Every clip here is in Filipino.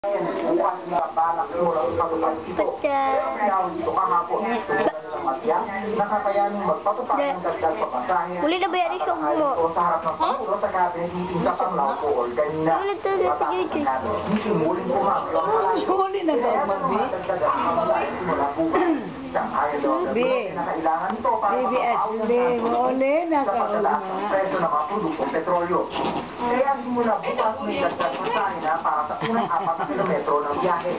Bukas na balak siguro ang pagpapag ito. Pero kaya dito kahapon, tulungan ng matya, nakakayaning magpatupad ng dagdag pamasahe. Uli na ba yan yung show mo? Ito sa harap ng Pangulo sa cabinet meeting sa Panglao o kanina. Matapos ang cabinet meeting, muling kumampi ang palasyo. Kaya dagdagan ang pamasahe simula bukas. Isang ayon daw ang kinakailangan nito para makapawi ang sa pagkataas ng presyo ng mga produktong petrolyo. Kaya simula bukas may dagdag pamasahe na para sa unang 4 kilometro ng biyahe.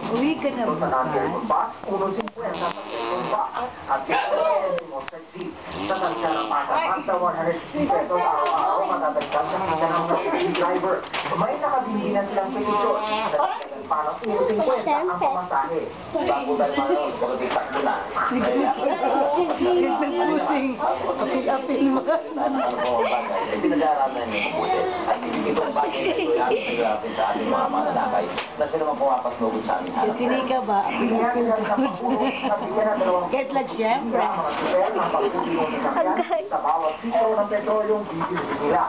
So sa non-cable bus, 1.50 sa cable bus at 6 centimos sa jeep. Sa tansya ng pasa, basta 150 pesos araw-araw matadagdag sa kita ng taxi driver. May nakabili na silang petisyon. Nadagdagan pa ng 1.50 ang pamasahe. Bago tayo malos, pagkakita mo na. Pusing. Apil-apil mo. Pinag-aaralan niyo mabuti. At itong bagay na ito namin pinag-aaralan sa ating mga mananakay na sila mapapatnugod sa aming harap. Sini ka ba? Get like siyempre. Sa bawat litro ng petrolyong bibilihin nila.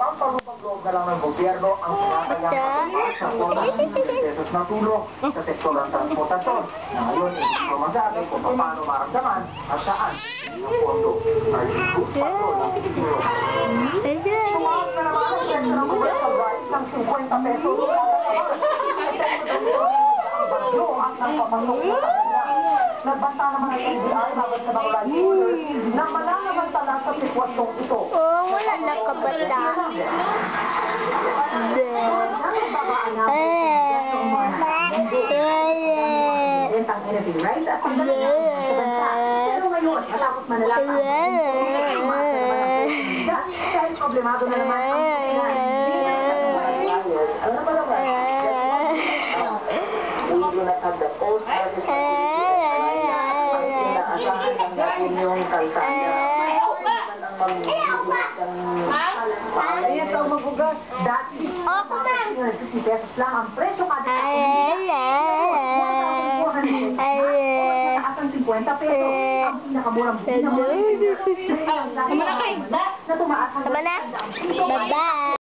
Pampalupag-loob na lang ng gobyerno ang pinatayang sa 400 pesos na tulong sa sektor ng transportasyon. Na ngayon, hindi ko masabi kung paano maramdaman at saan ang pondo. Ay, Bruce Patrol ng Pilipino. Tumawag na naman ang presyo ng commercial rice ng 50 pesos. Ang bagyo at nagpapasok na kanila. Nagbanta naman ang NBI habang sa mga rice owners na mananamantala sa sitwasyong ito. Oo, wala nakabata. Ang energy rice at pagdating sa bansa. Pero ngayon, matapos manalapa ang dahil problemado na naman ang We do not have the post-harvest facility. Inaasahan lang natin yung kalsada. Ayan ito mabugas. dati, 50 pesos lang ang presyo kada ang 50 pesos ang pinakamurang buhay na tumaas hanggang Tama na. Bye-bye.